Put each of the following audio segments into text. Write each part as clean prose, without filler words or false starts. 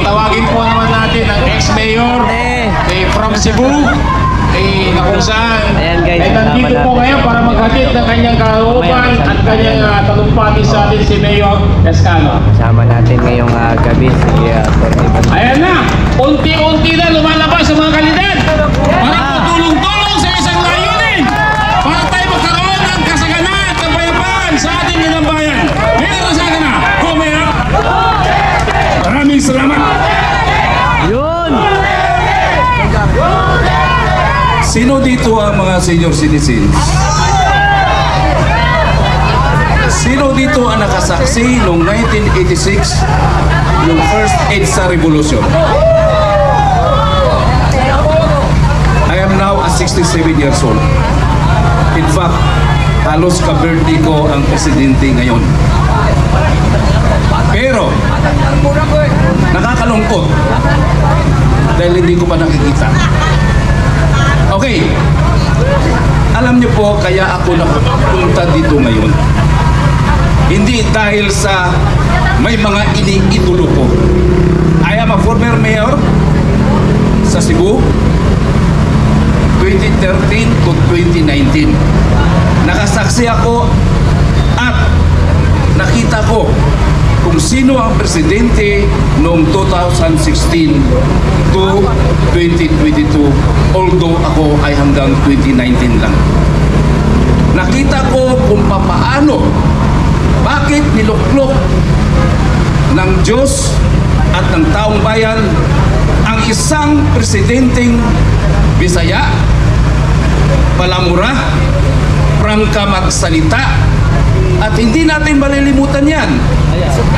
tawagin po naman natin ang ex-mayor from Cebu. Na kung saan ay nandito po ngayon para maghatid ng kanyang kalooban at kanyang talumpati sa atin si Mayor Escano. Kasama natin ngayong gabi si Atty. Ayan na, unti-unti na lumalabas sa mga kandidat para tulong-tulong sa isang layunin para tayo magkaroon ng kasaganan at kapayapaan sa ating ginambayan. Mayor Escano, ho Mayor. Maraming salamat. Yun! Sino dito ang mga senior citizens? Sino dito ang nakasaksi noong 1986, yung first EDSA revolution? I am now a 67 years old. In fact, halos ka-birthday ko ang presidente ngayon. Pero, nakakalungkot dahil hindi ko pa nakikita. Okay, alam niyo po kaya ako nakapunta dito ngayon. Hindi dahil sa may mga iniidolo ko. I am a former mayor sa Cebu 2013 to 2019. Nakasaksi ako at nakita ko kung sino ang presidente noong 2016 to 2022, although ako ay hanggang 2019 lang. Nakita ko kung papaano, bakit niluklok ng Diyos at ng taong bayan ang isang presidenteng Bisaya, palamura, prangka magsalita, at hindi natin malilimutan yan.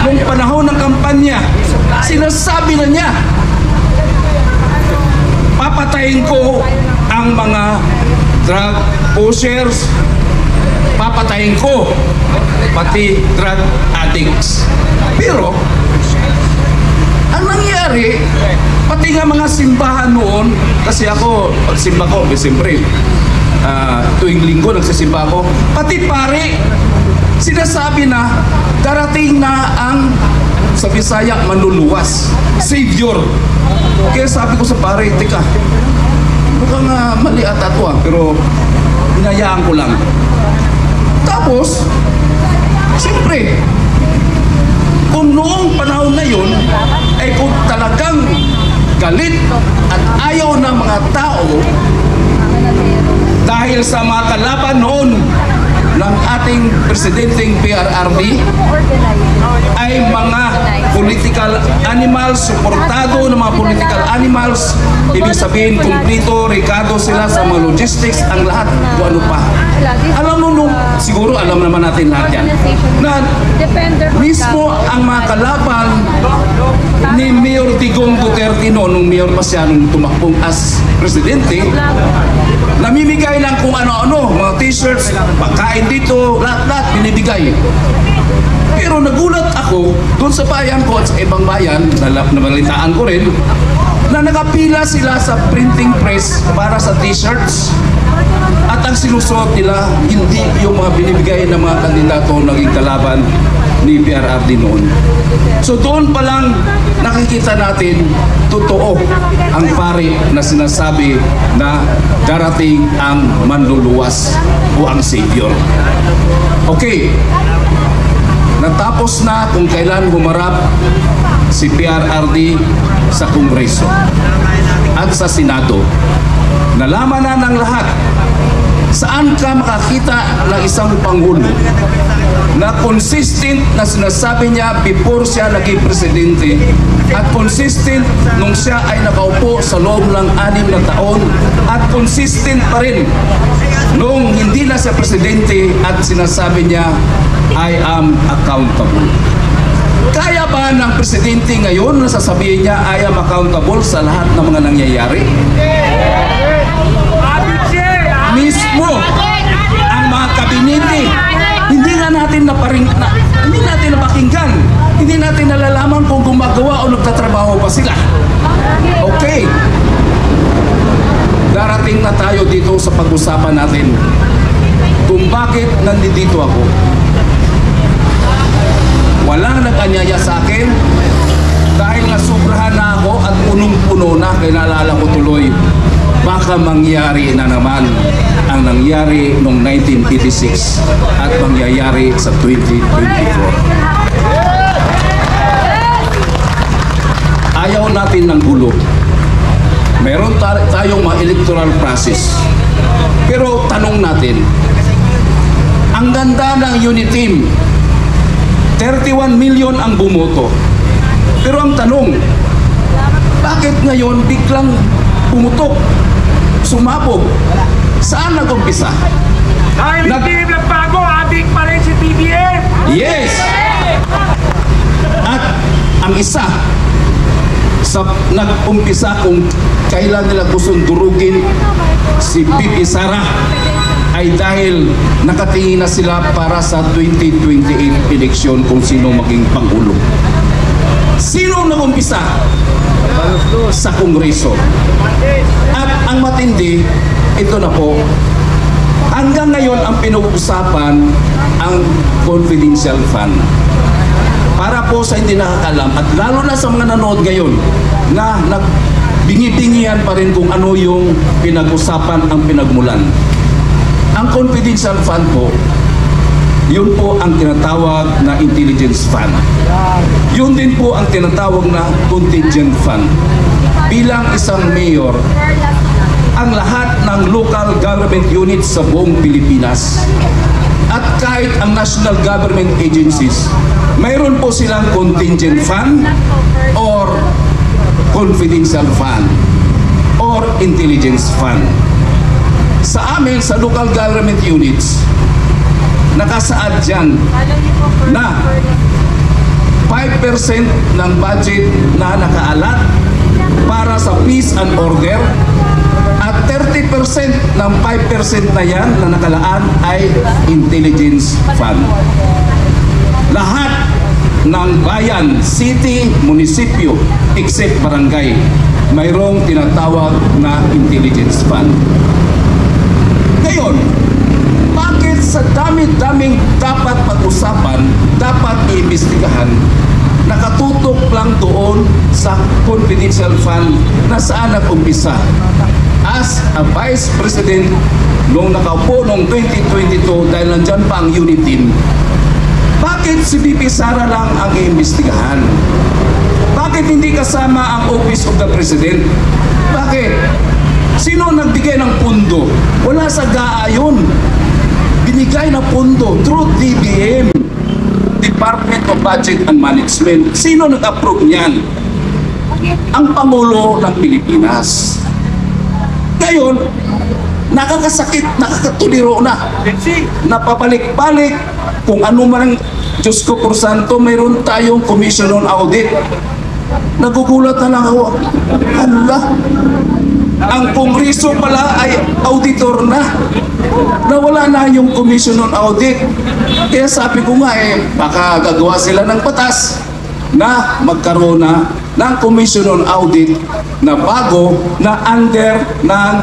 Noong panahon ng kampanya, sinasabi na niya, papatayin ko ang mga drug pushers, papatayin ko pati drug addicts. Pero, ang nangyari, pati nga mga simbahan noon, kasi ako, pagsimba ko, siyempre, tuwing linggo nagsisimba ako, pati pare, sinasabi na darating na ang sa Bisaya manluluwas, Savior. Kaya sabi ko sa pare, teka, mukhang mali ata ito pero hinayaan ko lang. Tapos, siyempre, kung noong panahon na yun, ay kung talagang galit at ayaw ng mga tao dahil sa mga kalaban noon ng ating presidenteng PRRD ay mga political animals, suportado ng mga political animals, ibig sabihin kumplito, rekado sila sa mga logistics, ang lahat, kung ano pa. Alam mo nung, siguro alam naman natin lahat yan, na mismo ang mga kalaban ni Mayor Digong Duterte noon, nung mayor pa siya, nung tumakbong as presidente, namimigay lang kung ano-ano, mga t-shirts, pagkain dito, lahat-lahat binibigay. Pero nagulat ako doon sa bayan ko at sa ibang bayan, nabalitaan ko rin, na nakapila sila sa printing press para sa t-shirts. At ang sinusuot nila, hindi yung mga binibigay ng mga kandidato naging kalaban ni PRRD noon. So doon pa lang nakikita natin totoo ang pare na sinasabi na darating ang manluluwas o ang Savior. Okay, natapos na kung kailan humarap si PRRD sa Kongreso at sa Senado. Nalaman na ng lahat. Saan ka makakita ng isang Pangulo na consistent na sinasabi niya before siya naging presidente at consistent nung siya ay nakaupo sa loob ng 6 na taon at consistent pa rin nung hindi na siya presidente at sinasabi niya, I am accountable. Kaya ba ng presidente ngayon na sasabihin niya, I am accountable sa lahat ng mga nangyayari? Mismo ang mga kabinete, hindi nga natin hindi natin napakinggan, hindi natin nalalaman kung gumagawa o nagtatrabaho pa sila. Okay, darating na tayo dito sa pag-usapan natin kung bakit nandito ako. Walang nag-anyaya sa akin dahil nasubrahan na kaya naalala ko tuloy, baka mangyari na naman ang nangyari noong 1986 at mangyayari sa 2024. Ayaw natin ng gulo. Meron tayong mga electoral process. Pero tanong natin, ang ganda ng unit team, 31 million ang bumoto. Pero ang tanong, bakit ngayon biglang pumutok, sumabog? Saan nag-umpisa? Dahil hindi nagbago, ating pa rin si BBM! Yes! At ang isa sa nag-umpisa kung kailan nila gustong durugin si Bibi Sara ay dahil nakatingin na sila para sa 2028 eleksyon kung sino maging Pangulo. Sino nag-umpisa? Sa Kongreso. At ang matindi, ito na po, hanggang ngayon ang pinag-uusapan ang confidential fund. Para po sa hindi nakakalam at lalo na sa mga nanood ngayon na nagbingi-bingihan pa rin kung ano yung pinag-usapan ang pinagmulan. Ang confidential fund po, yun po ang tinatawag na intelligence fund. Yun din po ang tinatawag na contingent fund. Bilang isang mayor, ang lahat ng local government units sa buong Pilipinas at kahit ang national government agencies, mayroon po silang contingent fund or confidential fund or intelligence fund. Sa amin, sa local government units, nakasaad dyan na 5% ng budget na nakaalat para sa peace and order at 30% ng 5% na yan na nakalaan ay intelligence fund. Lahat ng bayan, city, munisipyo, except barangay, mayroong tinatawag na intelligence fund. Ngayon, bakit sa dami-daming dapat pag-usapan, dapat iimbestigahan, nakatutok lang doon sa confidential fund na saan nag-umpisa? As a Vice President, nung nakaupo noong 2022 dahil nandyan pa ang unit team, bakit si BP Sara lang ang iimbestigahan? Bakit hindi kasama ang Office of the President? Bakit? Sino nagbigay ng pundo? Wala sa GAA yun. Binigay na pundo through DBM, Department of Budget and Management. Sino nag-approve niyan? Ang Pangulo ng Pilipinas. Ngayon, nakakasakit, nakakatuliro na. Napabalik-balik kung ano man, Diyos ko por santo, mayroon tayong Commission on Audit. Nagugulat na lang ako. Hala, ang Kongreso pala ay auditor na. Nawala na yung Commission on Audit. Kaya sabi ko nga baka gagawa sila ng batas na magkaroon na ng Commission on Audit na bago na under ng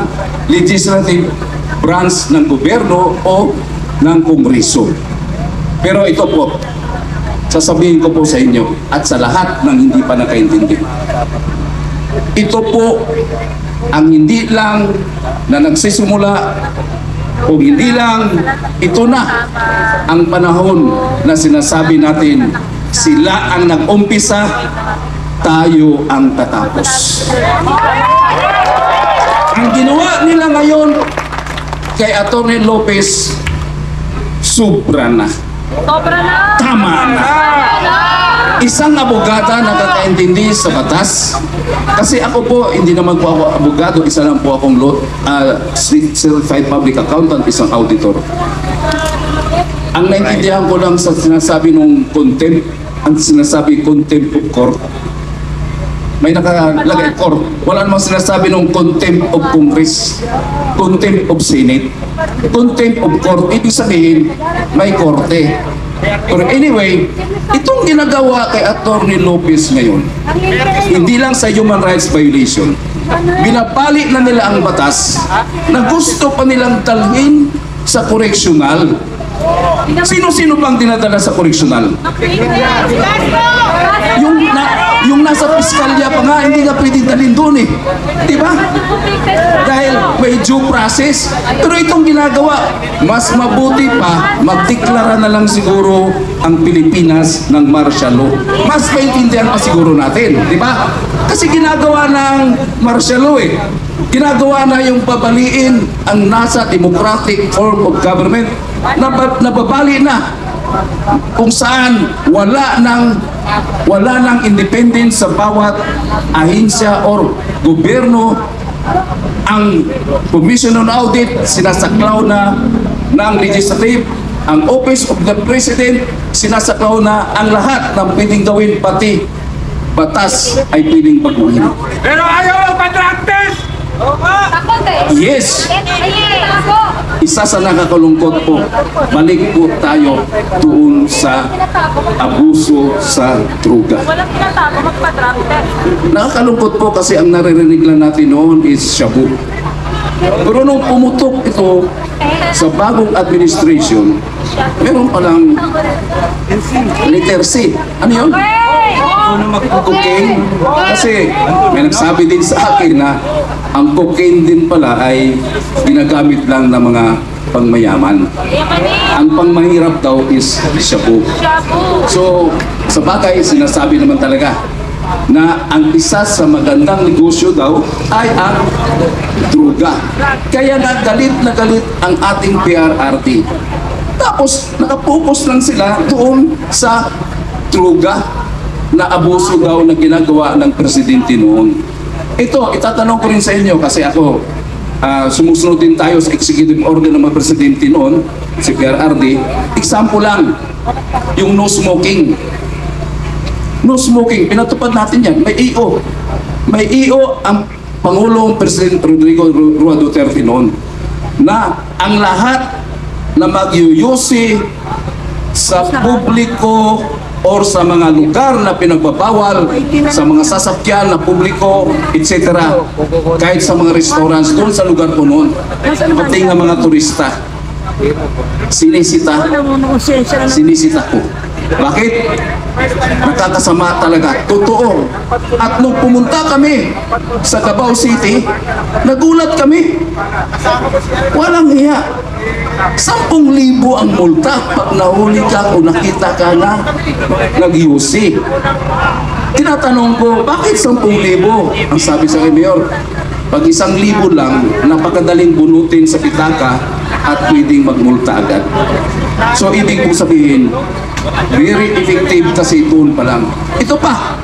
legislative branch ng gobyerno o ng Kongreso. Pero ito po, sasabihin ko po sa inyo at sa lahat ng hindi pa nakaintindi. Ito po ang hindi lang na nagsisimula o hindi lang ito na ang panahon na sinasabi natin sila ang nag-umpisa, tayo ang tatapos. Ang ginawa nila ngayon kay Atty. Lopez, sobra na. Tama na. Isang abogada nakakaintindi sa batas. Kasi ako po, hindi naman po ako abogado, isa lang po akong certified public accountant, isang auditor. Ang naintindihan ko lang sa sinasabi ng contempt, ang sinasabi contempt of court. May nakalagay court. Wala namang sinasabi ng contempt of Congress, contempt of Senate, contempt of court. Ibig sabihin, may korte. Pero anyway, itong ginagawa kay Atty. Lopez ngayon, hindi lang sa human rights violation, binabalik na nila ang batas na gusto pa nilang dalhin sa correctional. Sino-sino pang dinadala sa correctional? Yung nasa piskalya pa nga, hindi nga pwedeng dalhin doon eh. Di ba? Dahil may due process. Pero itong ginagawa, mas mabuti pa, magdeklara na lang siguro ang Pilipinas ng martial law. Mas maintindihan pa siguro natin, di ba? Kasi ginagawa ng martial law eh. Ginagawa na yung babaliin ang nasa democratic form of government. Nababali na kung saan wala ng independence sa bawat ahensya or gobyerno. Ang Commission on Audit sinasaklaw na ng legislative, ang Office of the President sinasaklaw na ang lahat ng pwedeng gawin, pati batas ay pwedeng baguhin. Pero ayaw mag-drug test! Yes, isa sa nakakalungkot po, balik po tayo doon sa abuso sa droga. Walang tinatago magpa-drug test. Nakakalungkot po kasi ang naririnig lang natin noon is shabu. Pero nung pumutok ito sa bagong administration, meron palang letter C. Ano yun? Cocaine. Kasi may nagsabi din sa akin na ang cocaine din pala ay ginagamit lang ng mga pangmayaman. Ang pangmahirap daw is shabu. So, sa bagay, sinasabi naman talaga na ang isa sa magandang negosyo daw ay ang droga. Kaya nga galit na galit ang ating PRRD. Tapos, nakapokus lang sila doon sa droga na abuso daw na ginagawa ng presidente noon. Ito, itatanong ko rin sa inyo kasi ako, sumusunod din tayo sa executive order ng mga presidente noon, si PRRD. Example lang, yung no smoking. No smoking, pinatupad natin yan. May EO. May EO ang Pangulong President Rodrigo Roa Duterte noon na ang lahat na magyuyusi sa publiko or sa mga lugar na pinagbabawal, sa mga sasakyan na publiko, etc. Kahit sa mga restaurants, doon sa lugar ko noon, pati nga mga turista, sinisita ko. Bakit? Nakakasama talaga. Totoo. At nung pumunta kami sa Davao City, nagulat kami. Walang hiya. 10,000 ang multa pag nahuli ka o nakita ka na nag-UC. Tinatanong ko, bakit 10,000? Ang sabi sa Mayor, pag 1,000 lang, napakadaling bunutin sa pitaka at pwedeng magmulta agad. So, ibig kong sabihin, very effective kasi doon pa lang. Ito pa.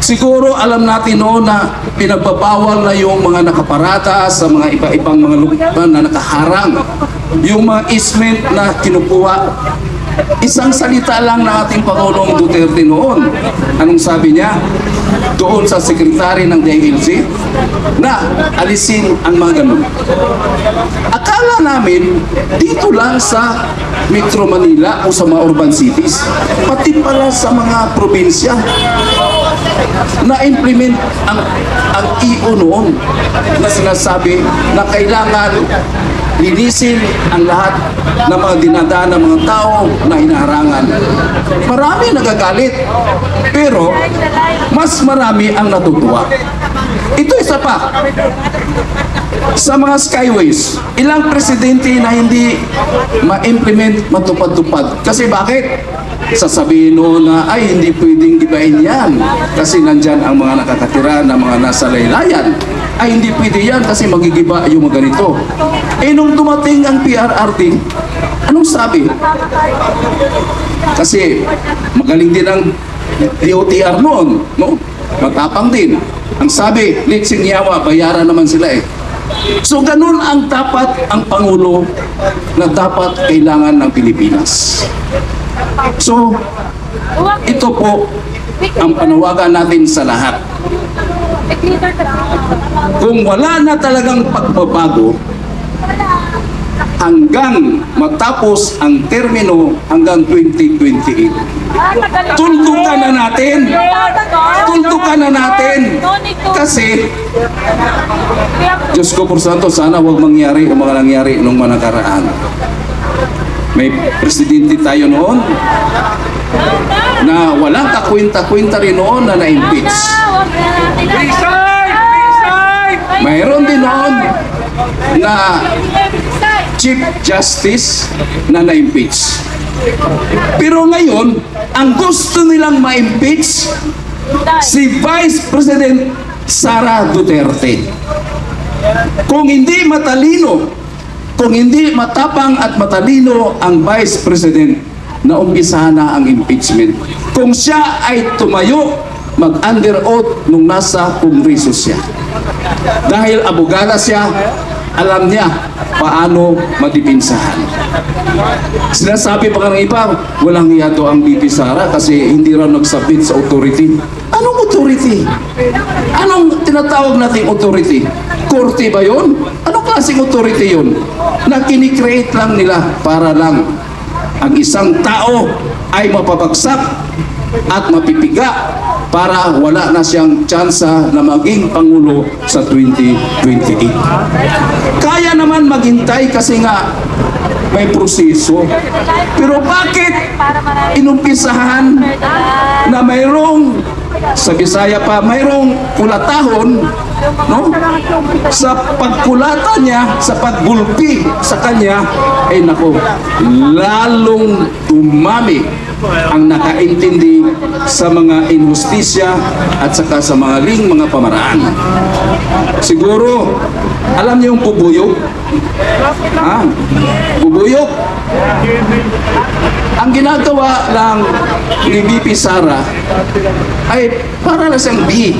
Siguro alam natin noon na pinagbabawal na yung mga nakaparada sa mga iba-ibang mga lugar na nakaharang. Yung mga easement na kinukuha. Isang salita lang ng ating Pangulong Duterte noon. Anong sabi niya? Doon sa sekretary ng DILG na alisin ang mga ganun. Akala namin dito lang sa Metro Manila o sa mga urban cities, pati pala sa mga probinsya na-implement ang EO noon na sinasabi na kailangan linisin ang lahat ng mga dinadaan ng mga tao na hinaharangan. Marami nagagalit, pero mas marami ang natutuwa. Ito isa pa. Sa mga skyways, ilang presidente na hindi ma-implement, matupad-tupad. Kasi bakit? Sasabihin no na ay hindi pwedeng gibahin yan kasi nandyan ang mga nakakatira na mga nasa laylayan. Ay hindi pwede yan kasi magigiba yung mga ganito. Eh nung dumating ang PRRD, anong sabi? Kasi magaling din ang DOTR noon, no? Matapang din. Ang sabi, Litsin Yawa, bayaran naman sila eh. So ganun ang dapat ang Pangulo na dapat kailangan ng Pilipinas. So, ito po ang panawagan natin sa lahat. Kung wala na talagang pagbabago, hanggang matapos ang termino hanggang 2028. Tuldukan na natin. Tuldukan na natin. Kasi, Diyos ko por santo, sana huwag mangyari ang mga nangyari nung mga nakaraan. May presidente tayo noon na walang kakwinta-kwinta rin noon na na-impeach. Resign! Resign! Mayroon din noon na Chief Justice na na-impeach. Pero ngayon, ang gusto nilang ma-impeach si Vice President Sara Duterte. Kung hindi matalino, kung hindi matapang at matalino ang Vice President, na umpisahan na ang impeachment. Kung siya ay tumayo, mag-under oath nung nasa kongreso siya. Dahil abogada siya, alam niya paano madipinsahan. Sinasabi pa ng iba, walang hiya to ang BP Sara kasi hindi raw nagsabit sa authority. Anong authority? Anong tinatawag nating authority? Korte ba yun? Anong klaseng authority yun? Na kinikreate lang nila para lang ang isang tao ay mapabagsak at mapipiga para wala na siyang tsansa na maging Pangulo sa 2028. Kaya naman maghintay kasi nga may proseso. Pero bakit inumpisahan na mayroong, sa Bisaya pa, mayroong kulatahon, no? Sa pagkulatan niya, sa paggulpi sa kanya, ay nako, lalong dumami ang nakaintindi sa mga injustisya at saka sa mga mga pamaraan. Siguro, alam niyo yung bubuyog? Ha? Bubuyog? Ang ginagawa lang ni BP Sara ay para lang siyang bee.